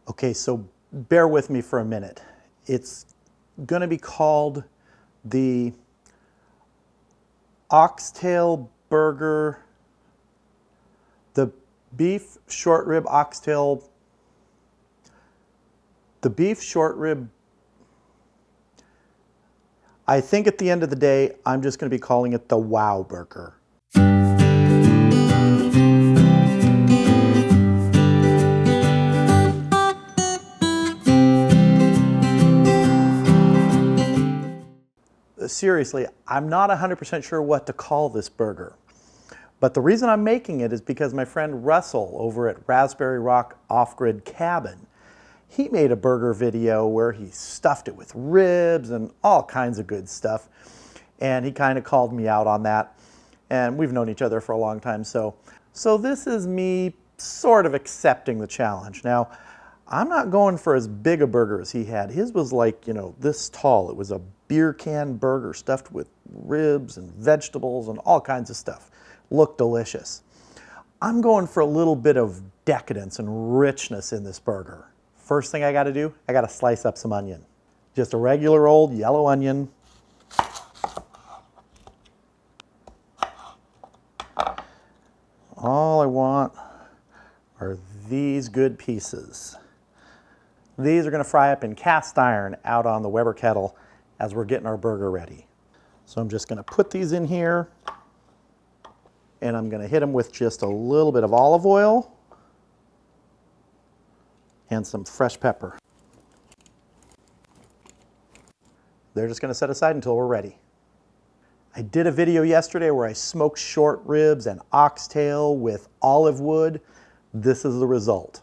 Okay, so bear with me for a minute. It's going to be called the oxtail burger, the beef short rib oxtail, the beef short rib. I think at the end of the day, I'm just going to be calling it the Wow Burger. Seriously, I'm not 100% sure what to call this burger. But the reason I'm making it is because my friend Russell over at Raspberry Rock Off-Grid Cabin, he made a burger video where he stuffed it with ribs and all kinds of good stuff. And he kind of called me out on that. And we've known each other for a long time. So this is me sort of accepting the challenge. Now, I'm not going for as big a burger as he had. His was like, this tall. It was a beer can burger stuffed with ribs and vegetables and all kinds of stuff. Looked delicious. I'm going for a little bit of decadence and richness in this burger. First thing I got to do, I got to slice up some onion. Just a regular old yellow onion. All I want are these good pieces. These are going to fry up in cast iron out on the Weber kettle as we're getting our burger ready. So I'm just going to put these in here, and I'm going to hit them with just a little bit of olive oil and some fresh pepper. They're just going to set aside until we're ready. I did a video yesterday where I smoked short ribs and oxtail with olive wood. This is the result.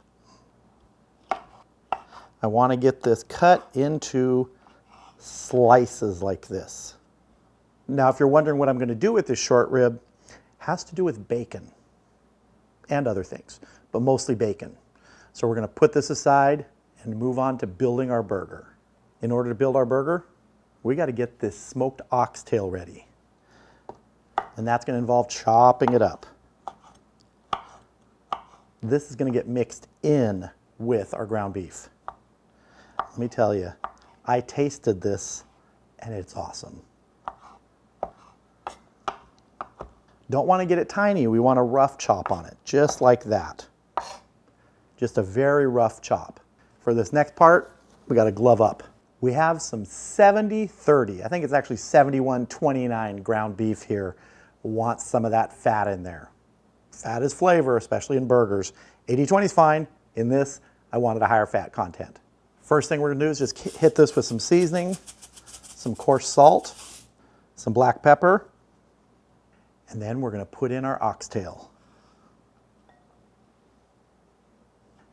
I want to get this cut into slices like this. Now, if you're wondering what I'm going to do with this short rib, it has to do with bacon and other things, but mostly bacon. So we're going to put this aside and move on to building our burger. In order to build our burger, we got to get this smoked oxtail ready. And that's going to involve chopping it up. This is going to get mixed in with our ground beef. Let me tell you, I tasted this and it's awesome. Don't want to get it tiny, we want a rough chop on it, just like that. Just a very rough chop. For this next part, we got to glove up. We have some 70-30, I think it's actually 71-29 ground beef here. Want some of that fat in there. Fat is flavor, especially in burgers. 80-20 is fine. In this, I wanted a higher fat content. First thing we're going to do is just hit this with some seasoning, some coarse salt, some black pepper, and then we're going to put in our oxtail.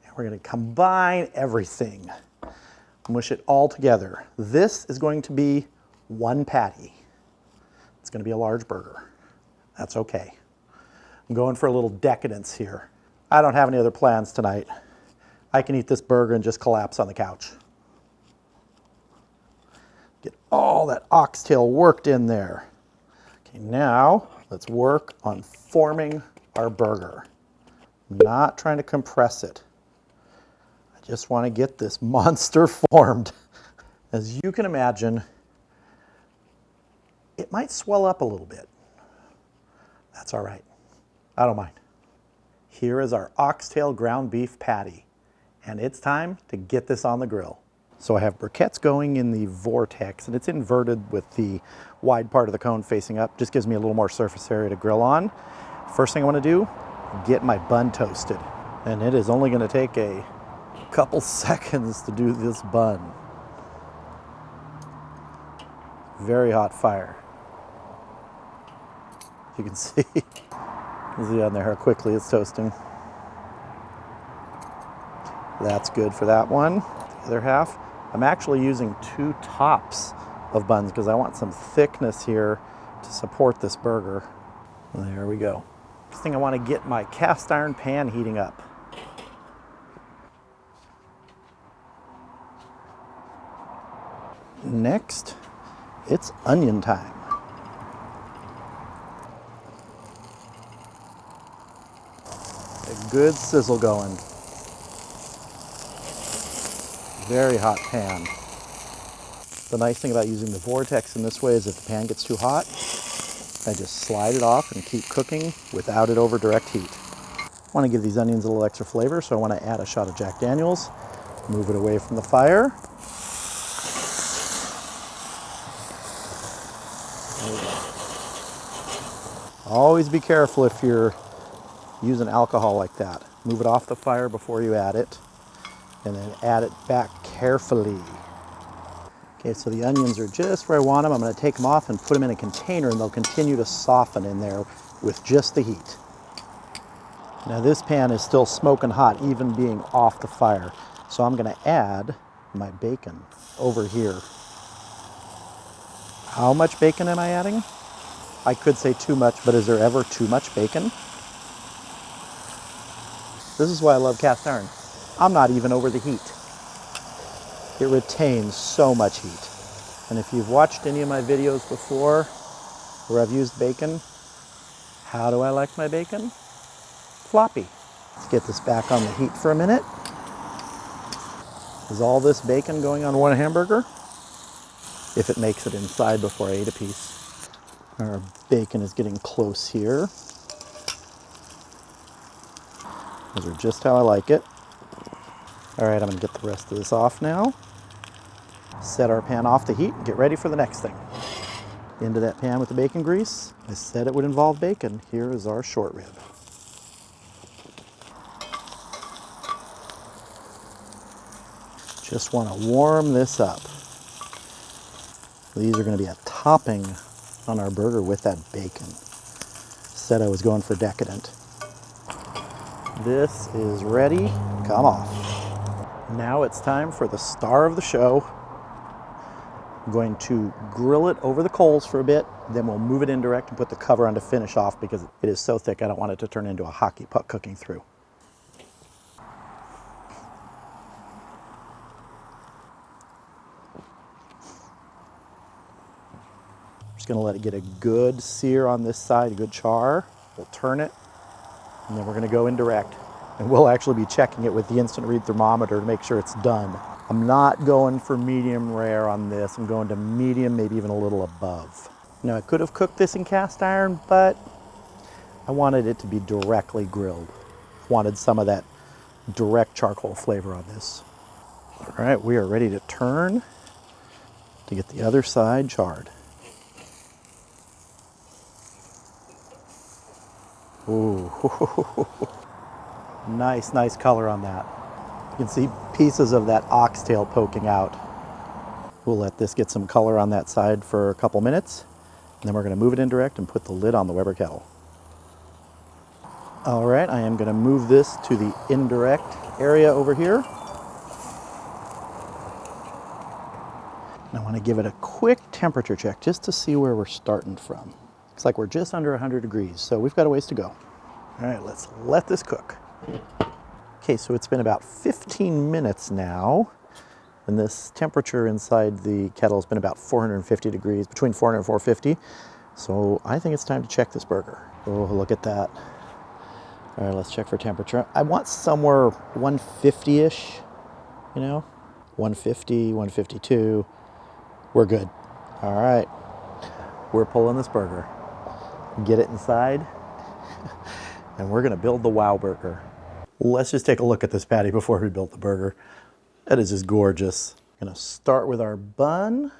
And we're going to combine everything, mush it all together. This is going to be one patty. It's going to be a large burger. That's okay. I'm going for a little decadence here. I don't have any other plans tonight. I can eat this burger and just collapse on the couch. Get all that oxtail worked in there. Okay, now let's work on forming our burger. I'm not trying to compress it. I just want to get this monster formed. As you can imagine, it might swell up a little bit. That's all right. I don't mind. Here is our oxtail ground beef patty. And it's time to get this on the grill. So I have briquettes going in the vortex, and it's inverted with the wide part of the cone facing up. Just gives me a little more surface area to grill on. First thing I want to do, get my bun toasted. And it is only going to take a couple seconds to do this bun. Very hot fire. You can see, on there how quickly it's toasting. That's good for that one. The other half, I'm actually using 2 tops of buns because I want some thickness here to support this burger. There we go. Next thing, I want to get my cast iron pan heating up. Next, it's onion time. A good sizzle going. very hot pan. The nice thing about using the vortex in this way is if the pan gets too hot, I just slide it off and keep cooking without it over direct heat. I want to give these onions a little extra flavor, so I want to add a shot of Jack Daniels, move it away from the fire. Always be careful if you're using alcohol like that. Move it off the fire before you add it, and then add it back carefully. Okay, so the onions are just where I want them. I'm going to take them off and put them in a container, and they'll continue to soften in there with just the heat. Now this pan is still smoking hot, even being off the fire. So I'm going to add my bacon over here. How much bacon am I adding? I could say too much, but is there ever too much bacon? This is why I love cast iron. I'm not even over the heat. It retains so much heat. And if you've watched any of my videos before where I've used bacon, how do I like my bacon? Floppy. Let's get this back on the heat for a minute. Is all this bacon going on one hamburger? If it makes it inside before I ate a piece. Our bacon is getting close here. Those are just how I like it. All right, I'm gonna get the rest of this off now. Set our pan off the heat and get ready for the next thing. Into that pan with the bacon grease. I said it would involve bacon. Here is our short rib. Just want to warm this up. These are going to be a topping on our burger with that bacon. Said I was going for decadent. This is ready to come off. Now it's time for the star of the show. I'm going to grill it over the coals for a bit, then we'll move it in direct and put the cover on to finish off because it is so thick I don't want it to turn into a hockey puck cooking through. Just going to let it get a good sear on this side, a good char. We'll turn it, and then we're going to go indirect. And we'll actually be checking it with the instant read thermometer to make sure it's done. I'm not going for medium rare on this. I'm going to medium, maybe even a little above. Now I could have cooked this in cast iron, but I wanted it to be directly grilled. Wanted some of that direct charcoal flavor on this. All right, we are ready to turn to get the other side charred. Ooh, nice color on that. You can see pieces of that oxtail poking out. We'll let this get some color on that side for a couple minutes, and then we're going to move it indirect and put the lid on the Weber kettle. All right, I am going to move this to the indirect area over here. And I want to give it a quick temperature check just to see where we're starting from. Looks like we're just under 100 degrees, so we've got a ways to go. All right, let's let this cook. Okay, so it's been about 15 minutes now, and this temperature inside the kettle has been about 450 degrees, between 400 and 450. So I think it's time to check this burger. Oh, look at that. All right, let's check for temperature. I want somewhere 150-ish, you know, 150, 152. We're good. All right, we're pulling this burger. Get it inside, and we're gonna build the wow burger. Let's just take a look at this patty before we build the burger. That is just gorgeous. Gonna start with our bun,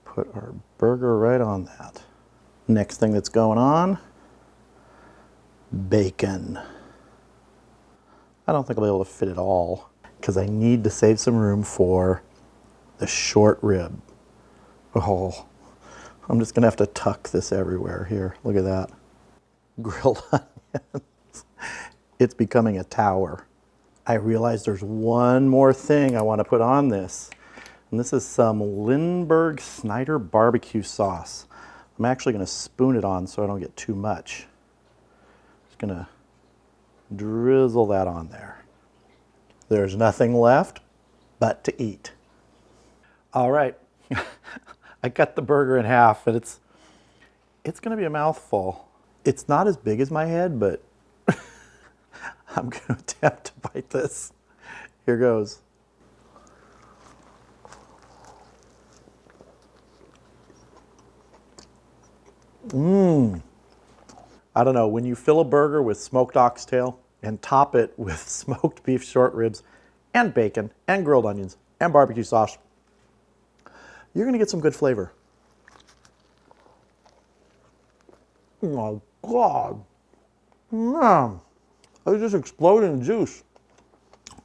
put our burger right on that. Next thing that's going on, bacon. I don't think I'll be able to fit it all because I need to save some room for the short rib. Oh, I'm just gonna have to tuck this everywhere here. Look at that. Grilled onions. It's becoming a tower. I realize there's one more thing I want to put on this, and this is some Lindbergh Snyder barbecue sauce. I'm actually going to spoon it on so I don't get too much. Just going to drizzle that on there. There's nothing left but to eat. All right, I cut the burger in half, and it's going to be a mouthful. It's not as big as my head, but I'm going to attempt to bite this. Here goes. I don't know, when you fill a burger with smoked oxtail and top it with smoked beef short ribs and bacon and grilled onions and barbecue sauce, you're gonna get some good flavor. Oh my God. Man, I just exploded in juice.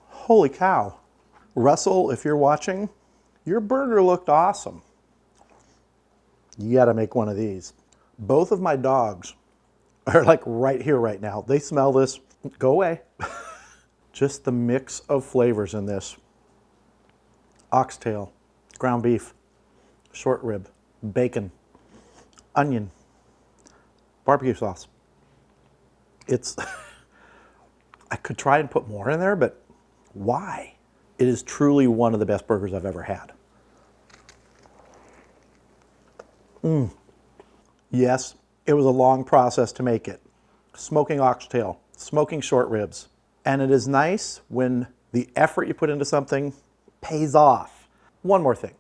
Holy cow. Russell, if you're watching, your burger looked awesome. You gotta make one of these. Both of my dogs are like right here right now. They smell this. Go away. Just the mix of flavors in this. Oxtail, ground beef, short rib, bacon, onion, barbecue sauce. It's, I could try and put more in there, but why? It is truly one of the best burgers I've ever had. Yes, it was a long process to make it. Smoking oxtail, smoking short ribs. And it is nice when the effort you put into something pays off. One more thing.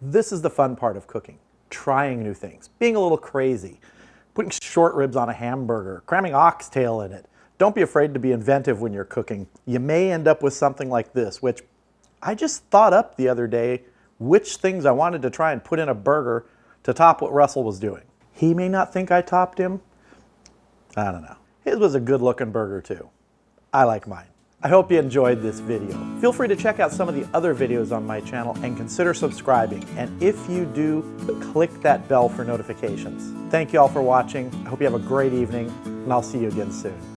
This is the fun part of cooking. Trying new things, being a little crazy, putting short ribs on a hamburger, cramming oxtail in it. Don't be afraid to be inventive when you're cooking. You may end up with something like this, which I just thought up the other day, which things I wanted to try and put in a burger to top what Russell was doing. He may not think I topped him. I don't know. His was a good looking burger too. I like mine. I hope you enjoyed this video. Feel free to check out some of the other videos on my channel and consider subscribing. And if you do, click that bell for notifications. Thank you all for watching. I hope you have a great evening, and I'll see you again soon.